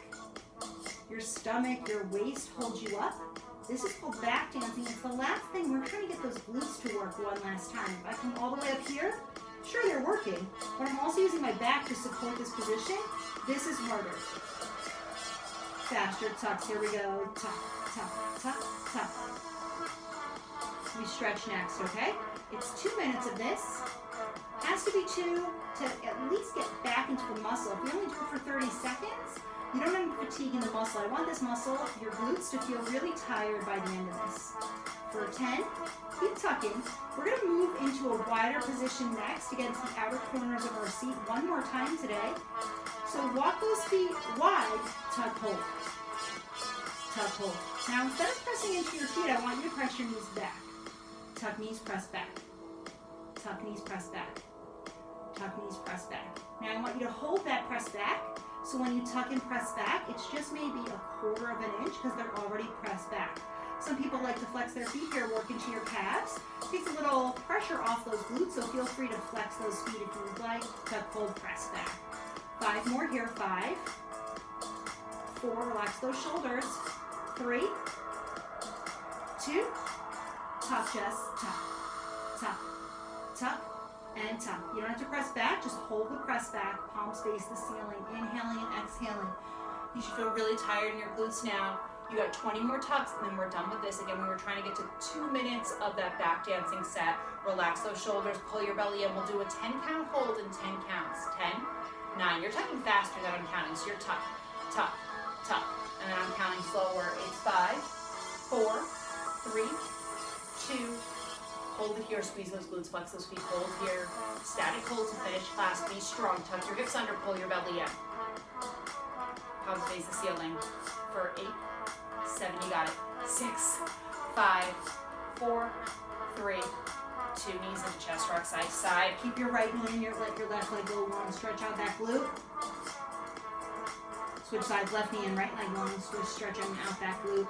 your stomach, your waist hold you up. This is called back dancing. It's the last thing. We're trying to get those glutes to work one last time. If I come all the way up here, sure they're working, but I'm also using my back to support this position. This is harder. Faster tucks. Here we go. Tuck, tuck, tuck, tuck. We stretch next, okay? It's 2 minutes of this. Has to be 2 to at least get back into the muscle. If we only do it for 30 seconds, you don't end up fatiguing the muscle. I want this muscle, your glutes, to feel really tired by the end of this. For 10, keep tucking. We're going to move into a wider position next against the outer corners of our seat one more time today. So walk those feet wide, tuck, hold. Tuck, hold. Now instead of pressing into your feet, I want you to press your knees back. Tuck, knees, press back. Tuck, knees, press back. Tuck, knees, press back. Now I want you to hold that press back. So when you tuck and press back, it's just maybe a quarter of an inch because they're already pressed back. Some people like to flex their feet here, work into your calves. Takes a little pressure off those glutes, so feel free to flex those feet if you would like. Tuck, hold, press back. 5 more here. 5, 4, relax those shoulders. 3, 2, tuck, just tuck, tuck, tuck, and tuck. You don't have to press back, just hold the press back. Palms face the ceiling, inhaling and exhaling. You should feel really tired in your glutes now. You got 20 more tucks, and then we're done with this. Again, we were trying to get to 2 minutes of that back dancing set. Relax those shoulders, pull your belly in. We'll do a 10 count hold in 10 counts. 10, 9. You're tucking faster than I'm counting, so you're tuck, tuck, tuck. And then I'm counting slower. It's 5, 4, 3, 2. Hold it here, squeeze those glutes, flex those feet, hold here. Static hold to finish class. Be strong. Tuck your hips under, pull your belly in. Palms face the ceiling. For 8, 7, you got it. 6, 5, 4, 3, 2, knees into chest, rock side to side. Keep your right knee in, let your left leg go long, stretch out that glute. Switch sides, left knee in, right leg long, switch, stretching out that glute.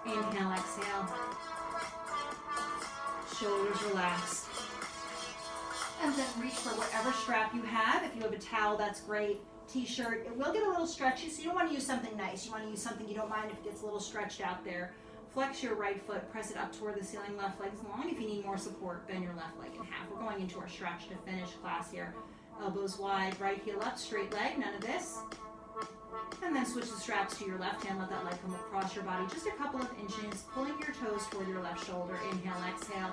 Inhale, exhale. Shoulders relaxed. And then reach for whatever strap you have. If you have a towel, that's great. T-shirt, it will get a little stretchy, so you don't want to use something nice. You want to use something you don't mind if it gets a little stretched out there. Flex your right foot, press it up toward the ceiling, left leg's long. If you need more support, bend your left leg in half. We're going into our stretch to finish class here. Elbows wide, right heel up, straight leg, none of this. And then switch the straps to your left hand, let that leg come across your body just a couple of inches, pulling your toes toward your left shoulder. Inhale, exhale.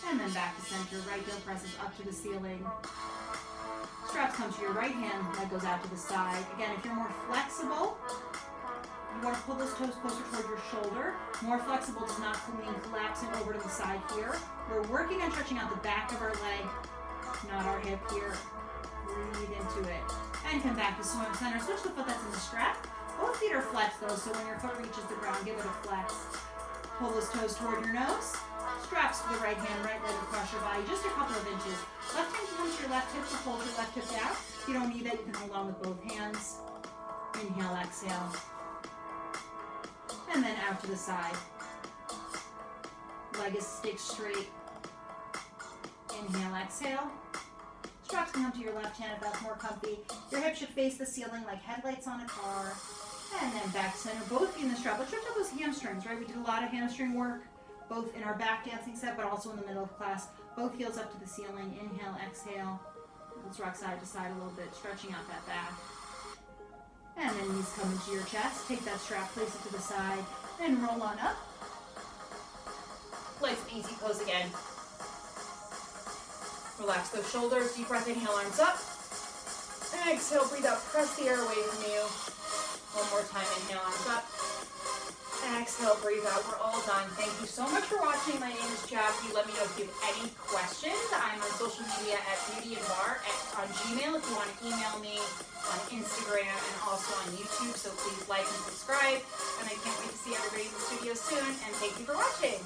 And then back to center, right heel presses up to the ceiling. Straps come to your right hand, leg goes out to the side. Again, if you're more flexible, you want to pull those toes closer toward your shoulder. More flexible does not mean collapsing over to the side here. We're working on stretching out the back of our leg, not our hip here. Breathe into it. And come back to swim center. Switch the foot that's in the strap. Both feet are flexed though, so when your foot reaches the ground, give it a flex. Pull those toes toward your nose. Straps to the right hand, right leg across your body, just a couple of inches. Left hand can come to your left hip to hold your left hip down. If you don't need that, you can hold on with both hands. Inhale, exhale. And then out to the side. Leg is stick straight. Inhale, exhale. Straps can come to your left hand if that's more comfy. Your hips should face the ceiling like headlights on a car. And then back to center, both feet in the strap. Let's stretch out those hamstrings, right? We did a lot of hamstring work, both in our back dancing set, but also in the middle of class. Both heels up to the ceiling. Inhale, exhale. Let's rock side to side a little bit, stretching out that back. And then knees come into your chest. Take that strap, place it to the side, and roll on up. Legs in easy pose again. Relax those shoulders. Deep breath, inhale, arms up. Exhale, breathe out. Press the air away from you. One more time, inhale, arms up. Exhale, breathe out. We're all done. Thank you so much for watching. My name is Jackie. Let me know if you have any questions. I'm on social media at Beauty and Barre on Gmail if you want to email me, on Instagram, and also on YouTube. So please like and subscribe. And I can't wait to see everybody in the studio soon. And thank you for watching.